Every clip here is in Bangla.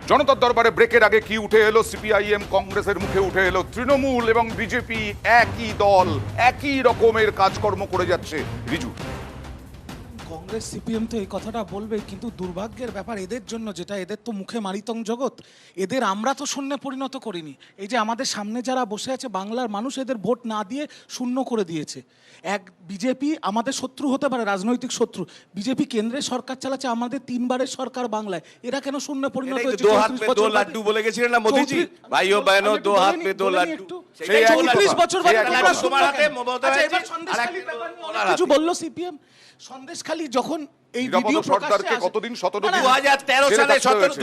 জনতার দরবারে ব্রেকের আগে কি উঠে এলো? সিপিআইএম কংগ্রেসের মুখে উঠে এলো তৃণমূল এবং বিজেপি একই দল, একই রকমের কাজকর্ম করে যাচ্ছে। রিজু, কংগ্রেস সিপিএম তো এই কথাটা বলবে, কিন্তু দুর্ভাগ্যের ব্যাপার এদের জন্য, যেটা এদের তো মুখে মারিতং জগৎ, এদের আমরা তো শূন্যে পরিণত করিনি। এই যে আমাদের সামনে যারা বসে আছে, বাংলার মানুষ এদের ভোট না দিয়ে শূন্য করে দিয়েছে। এক বিজেপি আমাদের শত্রু হতে পারে, রাজনৈতিক শত্রু, বিজেপি কেন্দ্রে সরকার চালাচ্ছে, আমাদের 3বারের সরকার বাংলায়, এরা কেন শূন্য পরিণত হয়েছে? দো হাত মে দো লাড্ডু বলে গেছিলেন না মোদিজি, ভাইও বহনো দো হাত মে দো লাড্ডু। সেই 34 বছর বাদে লাড্ডু তোমার হাতে, মমতা আচ্ছা, এবার ব্যানার্জি সন্দেশখালির ব্যাপার নিয়ে অনেক কিছু বললো সিপিএম। সন্দেশখালি যখন এই ভিডিও সরকারকে কতদিন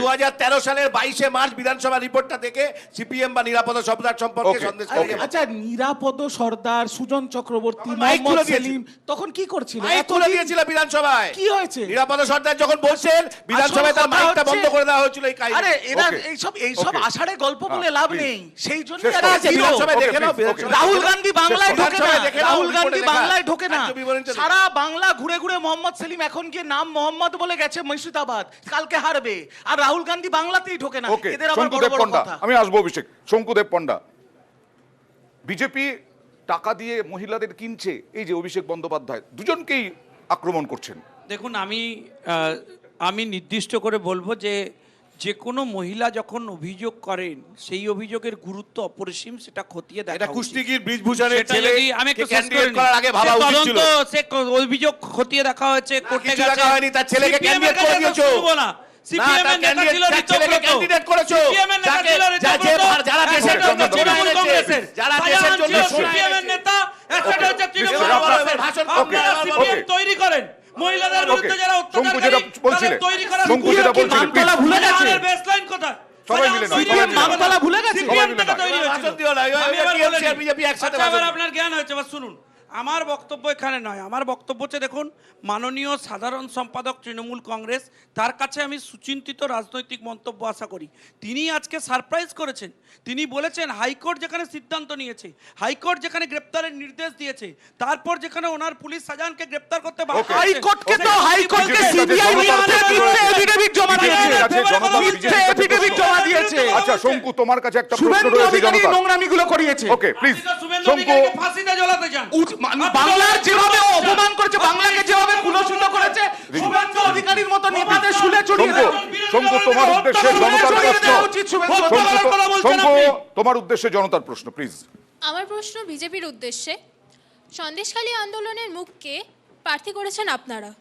2013 সালের 22 মার্চ বিধানসভা রিপোর্টটা দেখে সিপিএম বা নিরাপদ সর্দার সম্পর্কে সন্দেশখালী। আচ্ছা, নিরাপদ সর্দার, সুজন চক্রবর্তী, মাইক খুলে মোহাম্মদ সেলিম তখন কি করছিল? মাইক খুলে দিয়েছিল বিধানসভায়। কি হয়েছে? নিরাপদ সর্দার যখন বলছেন বিধানসভায় তার মাইকটা বন্ধ করে দেওয়া হয়েছিল। এই কাহিনী। আরে এরা Okay. এইসব আষাঢ়ে গল্প বলে লাভ নেই, সেই জন্য শেষ এরা করো। আছে বিধানসভায় Okay, দেখে নাও। please, okay. রাহুল গান্ধী বাংলায় ঢোকে না, বিধানসভায় দেখে নাও, রাহুল গান্ধী রিপোর্টে বাংলায় দেখা। ঢোকে না, রাজ্য বিবরণীতে দেখা। সারা বাংলা ঘুরে ঘুরে মোহাম্মদ সেলিম এখন গিয়ে নাম মোহাম্মদ বলে গেছে মুর্শিদাবাদ, কালকে হারবে, আর রাহুল গান্ধী বাংলাতেই ঢোকে না। ওকে, এদের আবার বড় শঙ্কুদেব বড় পণ্ডা, কথা। আমি আসবো অভিষেক। শঙ্কুদেব পণ্ডা, বিজেপি টাকা দিয়ে মহিলাদের কিনছে, এই যে অভিষেক বন্দ্যোপাধ্যায় দুজনকেই আক্রমণ করছেন। দেখুন, আমি নির্দিষ্ট করে বলবো যে যে কোনো মহিলা যখন অভিযোগ করেন, সেই অভিযোগের গুরুত্ব অপরিসীম, সেটা খতিয়ে দেখা এটা উচিত। কুস্তিগির ব্রিজভূষণের সেটা ছেলে যদি আমি একটু শেষ ক্যান্ডিডেট করে নিই। করার আগে ভাবা সে উচিত ছিল। তদন্ত, সে অভিযোগ খতিয়ে দেখা হয়েছে, কোর্টে কিছু গেছে। দেখা হয়নি, তার ছেলেকে CPM এর ক্যান্ডিডেট কাছে করে দিয়েছো। শুনবো না। CPM এর নেতা ছিল তার ছেলেকে ঋতব্রত। ক্যান্ডিডেট করেছো। CPM এর নেতা যাকে ছিল ঋতব্রত। যারা দেশের জন্য একটা তৃণমূল এনেছে, কংগ্রেসের। যারা দেশের শাহজাহান জন্য ছিল CPM এর নেতা, একটা হচ্ছে তৃণমূল আপনার- কংগ্রেসের। ভাষণ আপনারা Okay, CPM okay. তৈরি করেন, মহিলাদের বিরুদ্ধে Okay. যারা শঙ্কু যেটা অত্যাচারকারী, বলছিলেন, তাদের তৈরি করা শঙ্কু যেটা CPM বলছিলেন, নামতলা please. ভুলে গেছে। শাহজাহানের বেসলাইন কোথায়? সবাই মিলে নয়, শাহজাহান সবাই মিলে নয়। নামতলা ভুলে গেছে। সবাই CPM মিলে থেকে নয়। তৈরি হয়েছিল। ভাষণ দিও না, আমি এবার TMC বলে আর নিই। বিজেপি একসাথে আচ্ছা, এবার ভাষণ আপনার জ্ঞান হয়েছে, এবার শুনুন। আমার বক্তব্য এখানে নয়, আমার বক্তব্য হচ্ছে, দেখুন, মাননীয় সাধারণ সম্পাদক তৃণমূল কংগ্রেস, তার কাছে আমি সুচিন্তিত রাজনৈতিক মন্তব্য আশা করি। তিনি আজকে সারপ্রাইজ করেছেন। তিনি বলেছেন হাইকোর্ট যেখানে সিদ্ধান্ত নিয়েছে, হাইকোর্ট যেখানে গ্রেপ্তারের নির্দেশ দিয়েছে, তারপর যেখানে ওনার পুলিশ শাহজাহানকে গ্রেপ্তার করতে বাধ্য Okay. হয়েছে, হাইকোর্টকে তো সেখানে হাইকোর্টকে বিজেপির কাছে সিবিআই জনতার মিথ্যে এফিডেভিট জমা দিয়েছে। বিজেপির কাছে জনতা, মিথ্যে বিজেপির কাছে এফিডেভিট প্রশ্ন। জমা দিয়েছে। আচ্ছা শঙ্কু, তোমার কাছে একটা প্রশ্ন শুভেন্দু রয়েছে অধিকারী জনতা। নোংরামিগুলো করিয়েছে। ওকে প্লিজ, আপনি তো শুভেন্দু শঙ্কু, অধিকারীকে ফাঁসিতে ঝোলাতে চান। বাংলার যেভাবে অপমান করেছে, বাংলাকে যেভাবে কুলসিত করেছে, শুভেন্দু অধিকারীর মতো নেতাদের শুলে চড়িয়ে শঙ্কু, দেওয়া শঙ্কু তোমার উদ্দেশ্যে জনতার চড়িয়ে প্রশ্ন। দেওয়া উচিত শুভেন্দু শঙ্কু, অধিকারীকে। কথা বলছেন শঙ্কু, আপনি। তোমার উদ্দেশ্যে জনতার প্রশ্ন, প্লিজ। আমার প্রশ্ন বিজেপির উদ্দেশ্যে। সন্দেশখালী আন্দোলনের মুখকে প্রার্থী করেছেন আপনারা,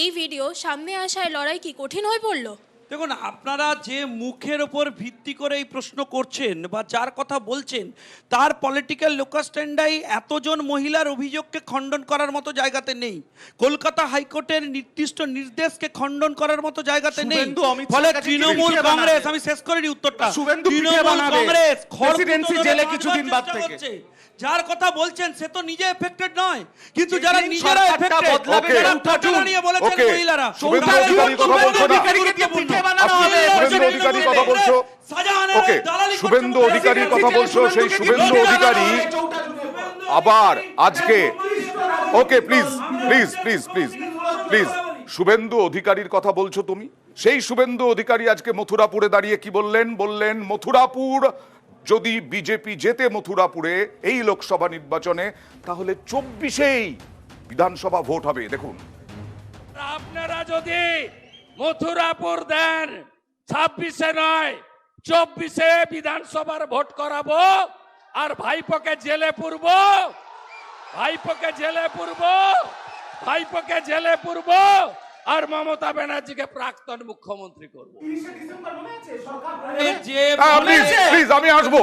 এই ভিডিও সামনে আসায় লড়াই কি কঠিন হয়ে পড়লো? দেখুন, আপনারা যে মুখের ওপর ভিত্তি করে এই প্রশ্ন করছেন বা যার কথা বলছেন, তার পলিটিক্যাল লোকাস্ট্যান্ডাই এতজন মহিলার অভিযোগকে খণ্ডন করার মতো জায়গাতে নেই। কলকাতা হাইকোর্টের নির্দিষ্ট নির্দেশকে খণ্ডন করার মতো জায়গাতে নেই। শুভেন্দু অমিত ফলে শাহের কাছে তৃণমূল পিঠে কংগ্রেস, বানাবে। আমি শেষ করে দিই উত্তরটা, শুভেন্দু পিঠে তৃণমূল বানাবে। কংগ্রেস প্রেসিডেন্সি জেলে কিছুদিন বাদ চেষ্টা থেকে। করছে। যার কথা বলছেন সে তো নিজে এফেক্টেড নয়, কিন্তু যেদিন যারা নিজেরা সরকারটা এফেক্টেড, বদলাবে, Okay. যারা উঠা ঘটনা জুন। নিয়ে বলেছেন Okay. মহিলারা, শুভেন্দু তারা অধিকারীর কথা শুভেন্দু বলছো না? অধিকারীকে দিয়ে পিঠে বানানো আপনি হবে। শুভেন্দু অধিকারীর কথা বলছো? ওকে, শুভেন্দু অধিকারীর কথা বলছো, সেই শুভেন্দু অধিকারী আবার আজকে, okay please please please please please, Suvendu অধিকারীর কথা বলছো তুমি? সেই শুভেন্দু অধিকারী আজকে মথুরাপুরে দাঁড়িয়ে কি বললেন? বললেন মথুরাপুর যদি বিজেপি জেতে মথুরাপুরে এই লোকসভা নির্বাচনে, তাহলে 24-এই বিধানসভা ভোট হবে। দেখুন, আপনারা যদি মথুরাপুর দেন 26-এ নয় 24-এ বিধানসভার ভোট করাবো, আর ভাইপোকে জেলে পুরবো, ভাইপোকে জেলে পুরবো, ভাইপোকে জেলে পুরবো, আর মমতা ব্যানার্জিকে প্রাক্তন মুখ্যমন্ত্রী করবো। প্লিজ প্লিজ, আমি আসবো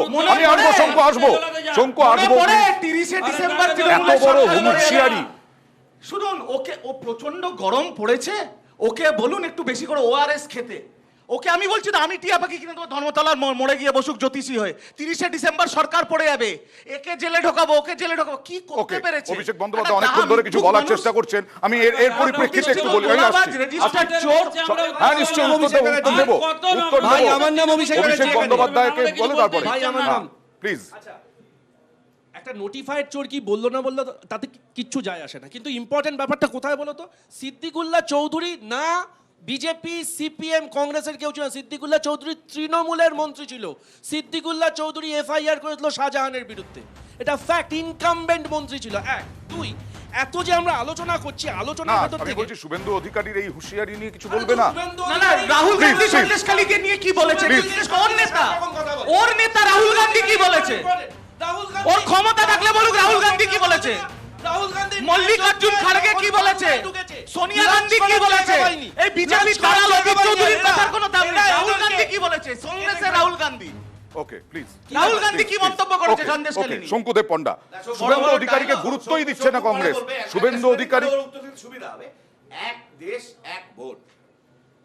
শঙ্কু, আসবো শঙ্কু, আসবো। 30 ডিসেম্বর এত তৃণমূলের বড় সরকার হুমুশিয়ারি। শুনুন, ও প্রচন্ড গরম পড়েছে, ওকে বলুন একটু বেশি করে ওআরএস খেতে। ওকে আমি বলছি না, আমি টিয়া পাখি কিনে দেবো ধর্মতলার মোড়ে গিয়ে বসুক জ্যোতিষী হয়ে। 30 ডিসেম্বর সরকার পড়ে যাবে, একে জেলে ঢোকাবো, ওকে জেলে ঢোকাবো। কি করতে ওকে, পেরেছে অভিষেক বন্দ্যোপাধ্যায় অনেকক্ষণ ধরে কিছু বলার চেষ্টা করছেন, আমি এর পরিপ্রেক্ষিতে একটু বলি। আমি আসছি। রেজিস্টার্ড চোর। হ্যাঁ নিশ্চয়ই, উত্তর দেবো, উত্তর ভাই, দেবো। আমার নাম অভিষেক অভিষেক ব্যানার্জি। বন্দ্যোপাধ্যায়কে বলে তারপরে ভাই, আমার নাম। প্লিজ। একটা নোটিফাইড চোর কি বললো না বললো তাতে কিচ্ছু যায় আসে না, কিন্তু ইম্পর্টেন্ট ব্যাপারটা কোথায় বলো তো? সিদ্দিকুল্লাহ চৌধুরী না বিজেপি সিপিএম কংগ্রেসের কেউ ছিল না। সিদ্দিকুল্লাহ চৌধুরী তৃণমূলের মন্ত্রী ছিল। সিদ্দিকুল্লাহ চৌধুরী এফআইআর করেছিল শাহজাহানের বিরুদ্ধে, এটা ফ্যাক্ট। ইনকামবেন্ট মন্ত্রী ছিল। এক দুই, এত যে আমরা আলোচনা করছি, আলোচনা না ভেতর আমি থেকে বলছি শুভেন্দু অধিকারীর এই হুঁশিয়ারি নিয়ে কিছু বলবে না? না রাহুল Please, গান্ধী please. সন্দেশখালীকে নিয়ে কি বলেছে? Please. ওর নেতা, ওর নেতা রাহুল গান্ধী কি বলেছে? ওর ক্ষমতা থাকলে বলুক রাহুল গান্ধী কি বলেছে? রাহুল গান্ধী মল্লিকার্জুন খাড়গে কি বলেছে? সোনিয়া গান্ধী কি বলেছে? এই বিজেপি তারা লতিফ চৌধুরীর কথার কোনো দাম নেই। রাহুল গান্ধী কি বলেছে? কংগ্রেসের রাহুল গান্ধী, ওকে প্লিজ রাহুল গান্ধী কি মন্তব্য করেছে সন্দেশখালী নিয়ে? শঙ্কুদেব পণ্ডা, শুভেন্দু অধিকারীকে গুরুত্বই দিচ্ছে না কংগ্রেস। শুভেন্দু অধিকারী উত্তর দিতে সুবিধা হবে। এক দেশ এক ভোট,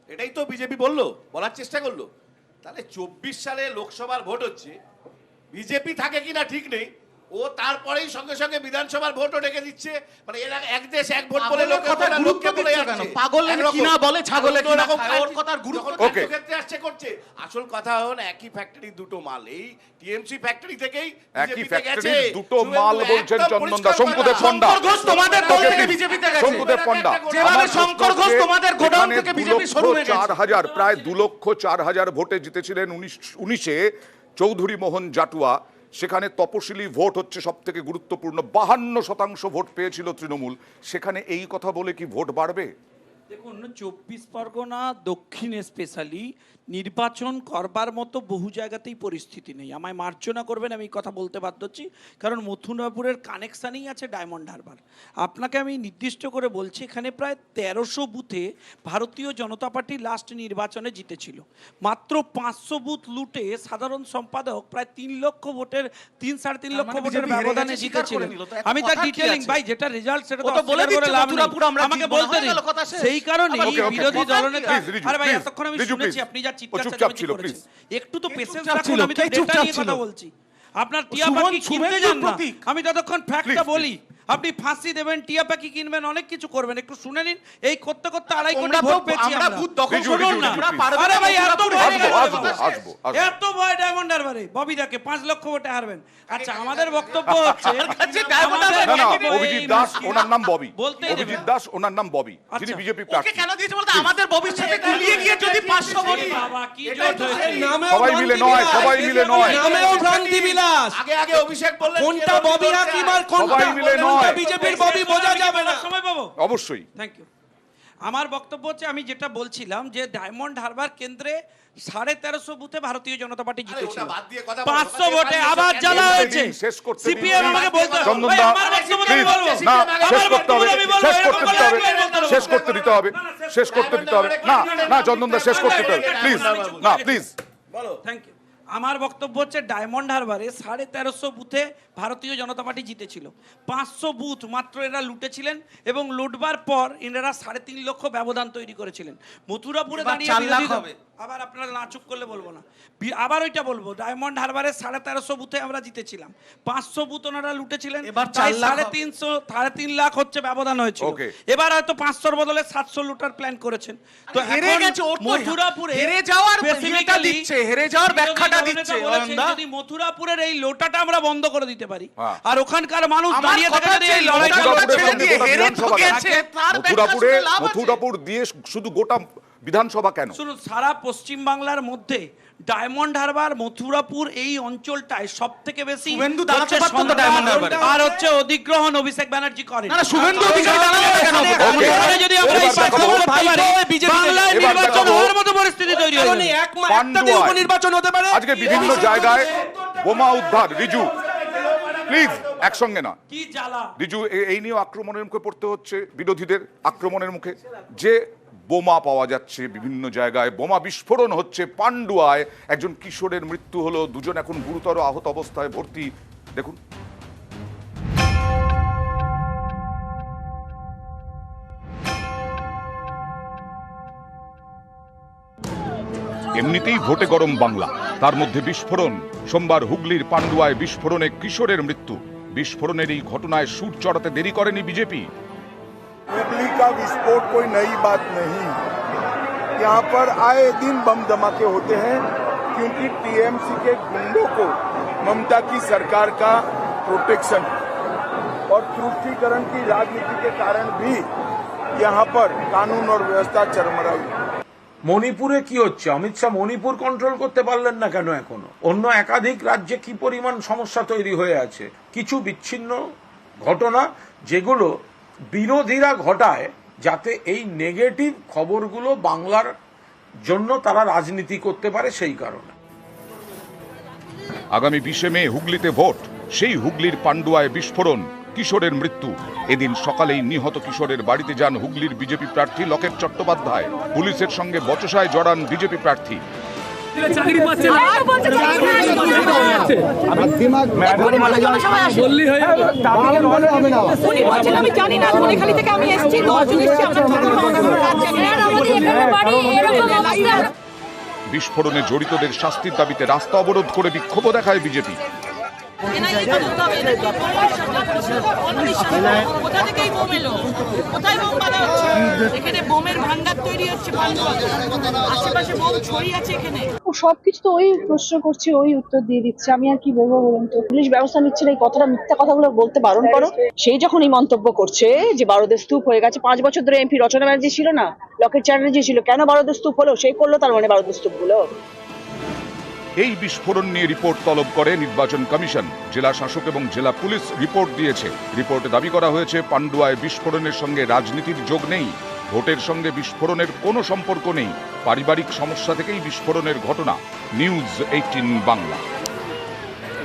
এটাই তো বিজেপি বললো, বলার চেষ্টা করলো। তাহলে 24 সালে লোকসভার ভোট হচ্ছে, বিজেপি থাকে কিনা ঠিক নেই, ও তারপরেই সঙ্গে সঙ্গে বিধানসভার ভোটও ডেকে দিচ্ছে। মানে এরা এক দেশ এক ভোট বলে পাগলের কথার গুরুত্ব দিচ্ছে কেন? পাগলের কিনা বলে, ছাগলের কিনা খায়, ওর কথার গুরুত্ব Okay. ক্ষেত্রে আসছে করছে। আসল কথা হল একই ফ্যাক্টরি দুটো মাল, এই টিএমসি ফ্যাক্টরি থেকেই একই BJP তে গেছে। ফ্যাক্টরির দুটো মাল শুভেন্দু বলছেন একদম চন্দনদা। পরিষ্কার শঙ্কুদেব কথা। পণ্ডা, শঙ্কর ঘোষ তোমাদের দল থেকে Okay, বিজেপিতে গেছে। শঙ্কুদেব পণ্ডা, যেভাবে আমার শঙ্কর প্রশ্ন ঘোষ হচ্ছে, তোমাদের গোডাউন এখানে থেকে বিজেপি 2,04,000 প্রায় 2,04,000 ভোটে জিতেছিলেন 19-এ চৌধুরী মোহন জাটুয়া। সেখানে তপশিলি ভোট হচ্ছে সব থেকে গুরুত্বপূর্ণ, 52% ভোট পেয়েছিল তৃণমূল। সেখানে এই কথা বলে কি ভোট বাড়বে? দেখুন 24 পরগনা দক্ষিণে স্পেশালি নির্বাচন করবার মতো বহু জায়গাতেই পরিস্থিতি নেই। আমায় মার্জনা করবেন, আমি এই কথা বলতে বাধ্য হচ্ছি, কারণ মথুরাপুরের কানেকশানেই আছে ডায়মন্ড হারবার। আপনাকে আমি নির্দিষ্ট করে বলছি, এখানে প্রায় 1300 বুথে ভারতীয় জনতা পার্টি লাস্ট নির্বাচনে জিতেছিল। মাত্র 500 বুথ লুটে সাধারণ সম্পাদক প্রায় 3 লক্ষ ভোটের 3-3.5 লক্ষ মানে ভোটের BJP হেরে ব্যবধানে গেছে, স্বীকার করে জিতেছিলেন। নিল, তো এত আমি তার কথা কি ডিটেলিং আছে? ভাই, যেটা রেজাল্ট সেটা ও তো বলে অস্বীকার করে দিচ্ছে লাভ নেই। মথুরাপুর আমরা আমাকে জিতবো না, বলতে হয়ে দিন। গেল, কথা শেষ। সেই কারণে আবার Okay, okay. বিরোধী দলনেতা, Please, রিজু, আরে ভাই please, এতক্ষণ আমি রিজু, শুনেছি please. আপনি যা ও চিৎকার চুপচাপ চেঁচামেচি ছিল, করেছেন। please. একটু তো পেশেন্স চুপচাপ রাখুন, ছিল, আমি তো কে ডেটা চুপচাপ নিয়ে ছিল? কথা বলছি। আপনার টিয়া সুমন পাখি কিনতে শুভেন্দুর যান না, প্রতীক। আমি ততক্ষণ ফ্যাক্টটা Please, বলি। আপনি ফাঁসি দেবেন, টিয়া পাখি কিনবেন, অনেক কিছু করবেন, একটু শুনে নিন। এই করতে করতে 2.5 কোটি তোমরা তো ভোট পেয়েছি আমরা আমরা। বুথ দখল রিজু, করুন রিজু, না, রিজু, আমরা please. পারবো আরে না, ভাই এত মথুরাপুর ভয় হেরে আসবো, গেছে, আসবো, কথা শেষ। আসবো। এত ভয় ডায়মন্ড হারবারে ববিদাকে 5 লক্ষ ভোটে হারবেন। আচ্ছা আমাদের বক্তব্য হচ্ছে কাছে ডায়মন্ড আমাদের না না, বক্তব্য অভিজিৎ এই দাস মুশকিল। ওনার নাম ববি। বলতেই দেবেন। অভিজিৎ দাস ওনার নাম ববি, যিনি আচ্ছা। বিজেপি ওকে প্রার্থী। কেন দিয়েছে বলতে আমাদের ভবিষ্যতে গুলিয়ে গিয়ে যদি 500 ভোট এই বাবা কি এটাই জোট তো হয়েছে। নামেও সবাই মিলে নয়, সবাই মিলে নয়। নামেও ভ্রান্তি বিলাস। আগে আগে অভিষেক বললেন কোনটা ববি হাকিম আর কোনটা সবাই মিলে নয়। বিজেপির ববি বোঝা যাবে না। সময় পাবো? অবশ্যই। Thank you. আমার বক্তব্য হচ্ছে, আমি যেটা বলছিলাম যে ডায়মন্ড হারবার কেন্দ্রে 1350 বুথে ভারতীয় জনতা পার্টি জিতেছিল। ওটা বাদ দিয়ে কথা বলো। 500 ভোটে আবার জ্বালা বলতে হয়েছে। দিন, শেষ করতে দিন। সিপিএম আমাকে বলতে হবে। চন্দন ভাই, দা, আমার বক্তব্য আমি please, বলবো। না, আমার শেষ করতে হবে, বক্তব্য আমি বলবো। শেষ করতে দিতে হবে, এরকম শেষ করতে দিতে হবে, শেষ করতে দিতে হবে। না না চন্দন দা, শেষ করতে দিতে হবে, প্লিজ। না প্লিজ। Thank you. আমার বক্তব্য হচ্ছে ডায়মন্ড হারবারে 1350 বুথে ভারতীয় জনতা পার্টি জিতেছিল। 500 বুথ মাত্র এরা লুটেছিলেন এবং লুটবার পর এনারা 3.5 লক্ষ ব্যবধান তৈরি করেছিলেন। মথুরাপুরে এবার দাঁড়িয়ে 4 লাখ বিরোধী দল- হবে। আবার আপনারা না চুপ করলে বলবো না। আবার ওইটা বলবো, ডায়মন্ড হারবারে 1350 বুথে আমরা জিতেছিলাম, 500 বুথ ওনারা লুটেছিলেন। এবার তাই 4 লাখ হবে। 3.5 লাখ হচ্ছে ব্যবধান হয়েছিল। Okay. এবার হয়তো 500 বদলে 700 লুটার প্ল্যান করেছেন। তো হেরে এখন গেছে, ওর তো মথুরাপুরে হেরে যাওয়ার ইয়েটা specifically দিচ্ছে, হেরে যাওয়ার ব্যাখ্যাটা বিরোধী দিচ্ছে, দলনেতা বলেছেন, অয়নদা। যদি মথুরাপুরের এই লোটাটা আমরা বন্ধ করে দিতে পারি, হ্যাঁ। আর ওখানকার মানুষ আমার দাঁড়িয়ে থেকে কথা যদি হচ্ছে, এই লড়াইটা লোটা মথুরাপুরের ছেড়ে সঙ্গে দিয়ে গোটা হেরে বিধানসভা ঠকেছে, কেন? তার ব্যাখ্যা মথুরাপুরে শুনে লাভ আছে? মথুরাপুর দিয়ে শুধু গোটা বিধানসভা কেন? শুনুন, সারা পশ্চিম বাংলার মধ্যে ডায়মন্ড হারবার, মথুরাপুর এই অঞ্চলটায় সব থেকে বেশি শুভেন্দু দাঁড়াতে হচ্ছে পারতো তো সন্ত্রাস ডায়মন্ড হারবারে। আর হচ্ছে অধিগ্রহণ অভিষেক ব্যানার্জি করেন। না, না, শুভেন্দু অধিকারী দাঁড়াবে না কেন? Okay. এখানে যদি আমরা এই এবার পার্থক্য দেখাবো। করতে পারি, বাংলায় এবার নির্বাচন দেখাবো। হওয়ার মতো পরিস্থিতি তৈরি হয়ে কারণ যাবে। একটা পান্ডুয়ায় দিয়ে উপনির্বাচন হতে পারে। আজকে বিভিন্ন জায়গায় বোমা উদ্ধার। রিজু প্লিজ, একসঙ্গে না। কি জ্বালা। রিজু এই নিয়ে আক্রমণের মুখে পড়তে হচ্ছে বিরোধীদের, আক্রমণের মুখে। যে বোমা পাওয়া যাচ্ছে বিভিন্ন জায়গায়, বোমা বিস্ফোরণ হচ্ছে। পান্ডুয়ায় একজন কিশোরের মৃত্যু হলো, দুজন এখন গুরুতর আহত অবস্থায় ভর্তি। দেখুন। এমনিতেই ভোটে গরম বাংলা, তার মধ্যে বিস্ফোরণ। সোমবার হুগলির পান্ডুয়ায় বিস্ফোরণে কিশোরের মৃত্যু। বিস্ফোরণের এই ঘটনায় সুর চড়াতে দেরি করেনি বিজেপি। हुगली का विस्फोट कोई नई बात नहीं। यहाँ पर आए दिन बम धमाके होते हैं क्योंकि टीएमसी के गुंडों को ममता की सरकार का प्रोटेक्शन और तुष्टीकरण की राजनीति के कारण भी यहाँ पर कानून और व्यवस्था चरमराई। মণিপুরে কি হচ্ছে? অমিত শাহ মণিপুর কন্ট্রোল করতে পারলেন না কেন এখনো? অন্য একাধিক রাজ্যে কি পরিমাণ সমস্যা তৈরি হয়ে আছে। কিছু বিচ্ছিন্ন ঘটনা যেগুলো বিরোধীরা ঘটায় যাতে এই নেগেটিভ খবরগুলো বাংলার জন্য তারা রাজনীতি করতে পারে, সেই কারণে। আগামী 20 মে হুগলিতে ভোট, সেই হুগলির পান্ডুয়ায় বিস্ফোরণ, কিশোরের মৃত্যু। এদিন সকালেই নিহত কিশোরের বাড়িতে যান হুগলির বিজেপি প্রার্থী লকেট চট্টোপাধ্যায়। পুলিশের সঙ্গে বচসায় জড়ান বিজেপি প্রার্থী। বিস্ফোরণে জড়িতদের শাস্তির দাবিতে রাস্তা অবরোধ করে বিক্ষোভ দেখায় বিজেপি। সবকিছু তো ওই প্রশ্ন করছে, ওই উত্তর দিয়ে দিচ্ছে, আমি আর কি বলবো বলুন তো। পুলিশ ব্যবস্থা নিচ্ছে না, এই কথাটা মিথ্যা কথাগুলো বলতে বারণ করো। সেই যখন এই মন্তব্য করছে যে বারোদের স্তূপ হয়ে গেছে, 5 বছর ধরে এমপি রচনা ব্যানার্জি ছিল না, লকেট চ্যাটার্জি ছিল, কেন বারোদের স্তূপ হলো? সেই করলো, তার মানে বারোদের স্তূপ গুলো। এই বিস্ফোরণ নিয়ে রিপোর্ট তলব করে নির্বাচন কমিশন। জেলা শাসক এবং জেলা পুলিশ রিপোর্ট দিয়েছে। রিপোর্টে দাবি করা হয়েছে পান্ডুয়ায় বিস্ফোরণের সঙ্গে রাজনীতির যোগ নেই, ভোটের সঙ্গে বিস্ফোরণের কোনো সম্পর্ক নেই, পারিবারিক সমস্যা থেকেই বিস্ফোরণের ঘটনা। নিউজ 18 বাংলা।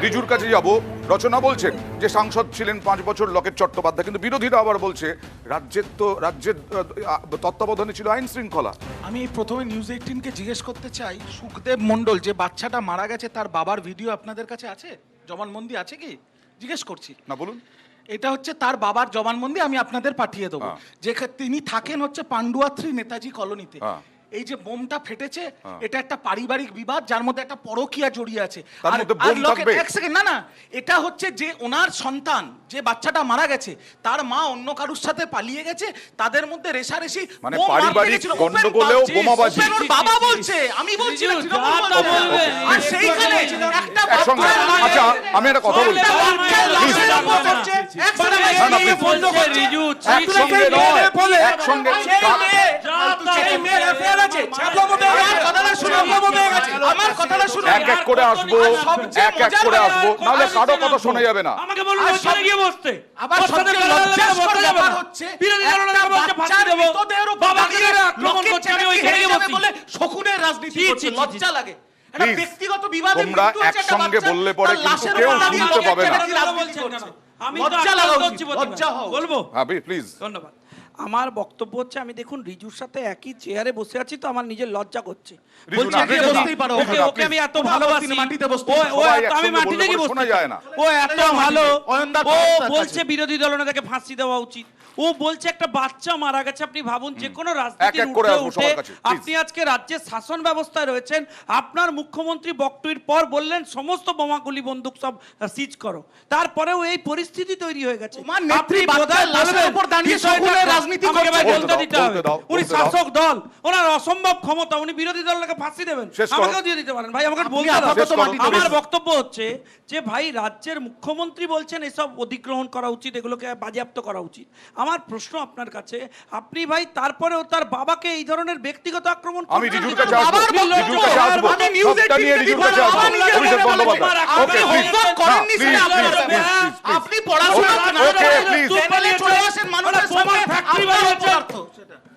রিজুর কাছে যাব। রচনা বলছেন যে সাংসদ ছিলেন 5 বছর লকেট চট্টোপাধ্যায়, কিন্তু বিরোধীরা আবার বলছে রাজ্যের তত্ত্বাবধানে ছিল আইন শৃঙ্খলা। আমি প্রথমে নিউজ 18কে জিজ্ঞেস করতে চাই, সুখদেব মণ্ডল যে বাচ্চাটা মারা গেছে তার বাবার ভিডিও আপনাদের কাছে আছে? জবানবন্দি আছে কি? জিজ্ঞেস করছি। না, বলুন। এটা হচ্ছে তার বাবার জবানবন্দি, আমি আপনাদের পাঠিয়ে দেবো। যে তিনি থাকেন হচ্ছে পান্ডুয়া 3 নেতাজি কলোনিতে। এই যে বোমটা ফেটেছে, এটা একটা পারিবারিক বিবাদ যার মধ্যে একটা পরকীয়া জড়িয়ে আছে। এক সেকেন্ড, না না, এটা হচ্ছে যে ওনার সন্তান যে বাচ্চাটা মারা গেছে তার মা অন্য কারুর সাথে পালিয়ে গেছে, তাদের মধ্যে রেষারেষি, মানে পারিবারিক গন্ডগোলেও বোমাবাজি। বাবা বলছে, আমি বলছি না, আর সেইখানে একটা আচ্ছা, আমি একটা কথা বলি। এক এক করে আসবো, নাহলে কারো কথা শোনা যাবে না। আমাকে বলুন ওখানে গিয়ে বসতে। আবার সবচেয়ে লজ্জাস্কর ব্যাপার হচ্ছে বিরোধী দলের কাছে ফাঁসি দেব, বাবাকে আক্রমণ করতে আমি ওইখানে গিয়ে বসি বলে শকুনের রাজনীতি করছে, লজ্জা লাগে। এটা ব্যক্তিগত বিবাদ, তোমরা একসঙ্গে বললে পরে কিন্তু কেউ শুনতে পাবে না। আমি লজ্জা লাগা উচিত, লজ্জা হও। বলবো? হ্যাঁ প্লিজ। ধন্যবাদ। আমার বক্তব্য হচ্ছে, আমি দেখুন রিজুর সাথে একই চেয়ারে বসে আছি তো আমার নিজের লজ্জা করছে। বলছি ওকে আমি এত ভালোবাসি, আমি মাটিতে গিয়ে বসতে চাই না। ও এত ভালো, ও বলছে বিরোধী দলনেতাকে ফাঁসি দেওয়া উচিত, ও বলছে একটা বাচ্চা মারা গেছে। আপনি ভাবুন, যে কোনো রাজনীতির উঠে আপনি আজকে রাজ্যের শাসন ব্যবস্থায় রয়েছেন, আপনার মুখ্যমন্ত্রী বক্তব্যের পর বললেন সমস্ত বোমাগুলি বন্দুক সব সিজ করো, তারপরেও এই পরিস্থিতি তৈরি হয়ে গেছে। আপনি বোধহয় উনি শাসক দল, ওনার অসম্ভব ক্ষমতা, উনি বিরোধী দলকে ফাঁসি দেবেন, আমাকেও দিয়ে দিতে পারেন ভাই, আমাকে বলতে দাও। আমার বক্তব্য হচ্ছে যে ভাই, রাজ্যের মুখ্যমন্ত্রী বলছেন এসব অধিগ্রহণ করা উচিত, এগুলোকে বাজেয়াপ্ত করা উচিত। আমার প্রশ্ন আপনার কাছে, আপনি ভাই তারপরেও তার বাবাকে এই ধরনের ব্যক্তিগত আক্রমণ করছেন। আমি রিজুর কাছে আসবো, রিজুর কাছে আসবো, সবটা নিয়ে রিজুর কাছে আসবো। অভিষেক বন্দ্যোপাধ্যায়, ওকে প্লিজ, আপনি পড়াশোনা ওকে প্লিজ,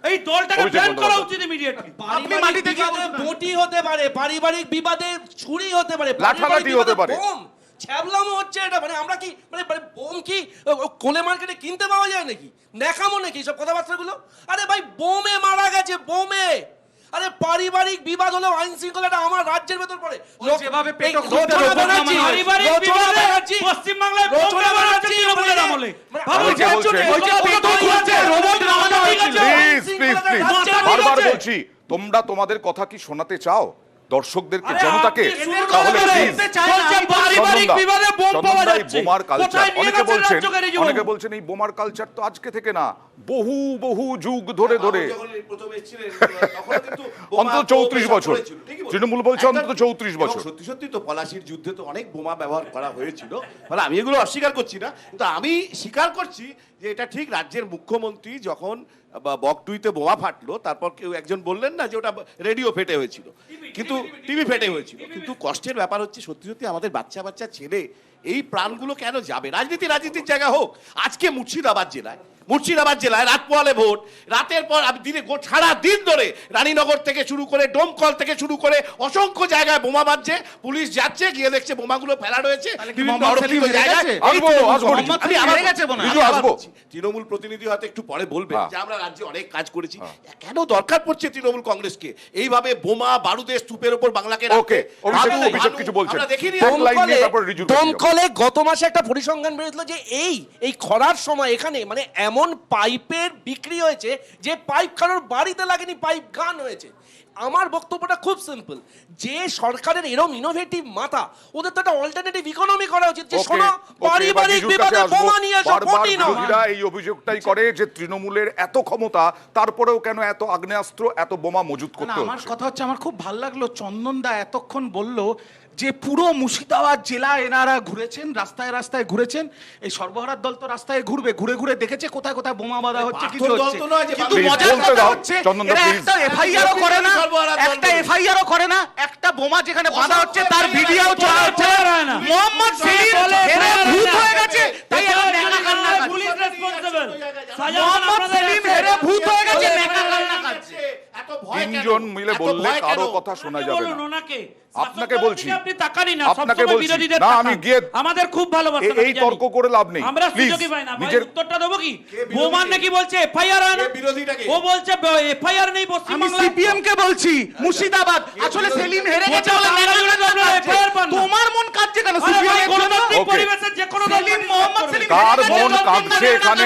এই দলটাকে ব্যান করা উচিত ইমিডিয়েটলি। আপনি মাটি থেকে বটি হতে পারে, পারিবারিক বিবাদে ছুরি হতে পারে, লাঠালাঠি হতে পারে, ছ্যাবলামো হচ্ছে এটা। মানে আমরা কি মানে বোম কি কোলে মার্কেটে কিনতে পাওয়া যায় নাকি? দেখামো নাকি সব কথাবার্তাগুলো? আরে ভাই, বোমে মারা গেছে, বোমে। আরে পারিবারিক বিবাদ হলেও আইন শৃঙ্খলাটা আমার রাজ্যের ভেতর পড়ে। যেভাবে পশ্চিম বাংলায় বারবার বলছি, তোমরা তোমাদের কথা কি শোনাতে চাও দর্শকদেরকে, জনতাকে? তাহলে বোমার কালচার, অনেকে বলছেন এই বোমার কালচার তো আজকে থেকে না, বহু বহু যুগ ধরে ধরে, অন্তত 34 বছর। তৃণমূল বলছে অন্তত 34 বছর। সত্যি সত্যি তো পলাশির যুদ্ধে তো অনেক বোমা ব্যবহার করা হয়েছিল, মানে আমি এগুলো অস্বীকার করছি না, কিন্তু আমি স্বীকার করছি যে এটা ঠিক। রাজ্যের মুখ্যমন্ত্রী যখন বকটুইতে বোমা ফাটলো, তারপর কেউ একজন বললেন না যে ওটা রেডিও ফেটে হয়েছিল, কিন্তু টিভি ফেটে হয়েছিল। কিন্তু কষ্টের ব্যাপার হচ্ছে সত্যি সত্যি আমাদের বাচ্চা বাচ্চা ছেলে এই প্রাণগুলো কেন যাবে? রাজনীতির জায়গা হোক। আজকে মুর্শিদাবাদ জেলায় রাত পোয়ালে ভোট, রাতের পর দিনে সারা দিন ধরে রানীনগর থেকে শুরু করে ডোমকল থেকে শুরু করে অসংখ্য জায়গায় বোমা বাজছে, পুলিশ যাচ্ছে গিয়ে দেখছে বোমাগুলো ফেলা রয়েছে বিভিন্ন অরক্ষিত জায়গায়। তৃণমূল প্রতিনিধি হয়তো একটু পরে বলবে যে আমরা রাজ্যে অনেক কাজ করেছি। কেন দরকার পড়ছে তৃণমূল কংগ্রেসকে এইভাবে বোমা বারুদের স্তূপের উপর বাংলাকে রাখতে? আমরা দেখিনি দমকলে গত মাসে একটা পরিসংখ্যান বেরিয়েছিল যে এই খরার সময় এখানে মানে এমন পাইপের বিক্রি হয়েছে যে পাইপ কারোর বাড়িতে লাগেনি, পাইপ গান হয়েছে। আমার বক্তব্যটা খুব সিম্পল, যে সরকারের এরকম ইনোভেটিভ মাথা, ওদের তো একটা অল্টারনেটিভ ইকোনমি করা উচিত। যে শোনো, পারিবারিক বিবাদে বোমা নিয়ে এসো, কোটি না। বিরোধীরা এই অভিযোগটাই করে যে তৃণমূলের এত ক্ষমতা, তারপরেও কেন এত আগ্নেয়াস্ত্র, এত বোমা মজুত করতে হচ্ছে। আমার কথা হচ্ছে, আমার খুব ভালো লাগলো চন্দনদা এতক্ষণ বলল যে পুরো মুর্শিদাবাদ জেলা এনারা ঘুরেছেন, রাস্তায় রাস্তায় ঘুরেছেন। এই সর্বহারার দল তো রাস্তায় ঘুরবে, ঘুরে ঘুরে দেখেছে কোথায় কোথায় বোমা বাঁধা হচ্ছে, কিছু হচ্ছে। কিন্তু মজার কথা হচ্ছে এরা একটা এফআইআরও করে না, একটা বোমা যেখানে বাঁধা হচ্ছে তার ভিডিও চলা হচ্ছে। মোহাম্মদ সেলিম হেরে ভূত হয়ে গেছে, তাই এখন নেকা কান্না করছে। Police responsible. মোহাম্মদ সেলিম হেরে ভূত হয়ে গেছে, নেকা কান্না করছে। তিনজন মিলে বললে কারো কথা শোনা যাবে না। আপনাকে বলছি, আপনি তাকানি না, আপনাকে সবসময় বলছি বিরোধীদের না, তাকান। আমি গিয়ে আমাদের খুব ভালোবাসা, এই তর্ক করে লাভ নেই। আমরা প্লিজ সুযোগই পাই না। নিজের উত্তরটা দেবো কি? বোমান নাকি বলছে এফআইআর হয় না, ও বলছে এফআইআর নেই পশ্চিম আমি বাংলায়। সিপিএম কে বলছি মুর্শিদাবাদ, আসলে সেলিম হেরে গেছে বলে এফআইআর পান না। তোমার মন কাঁদছে কেন? আরে ভাই, সিপিএম গণতান্ত্রিক পরিবেশে যে কোনো দল সেলিম, মোহাম্মদ সেলিম কার হেরে গেছে, মন কাঁদছে এখানে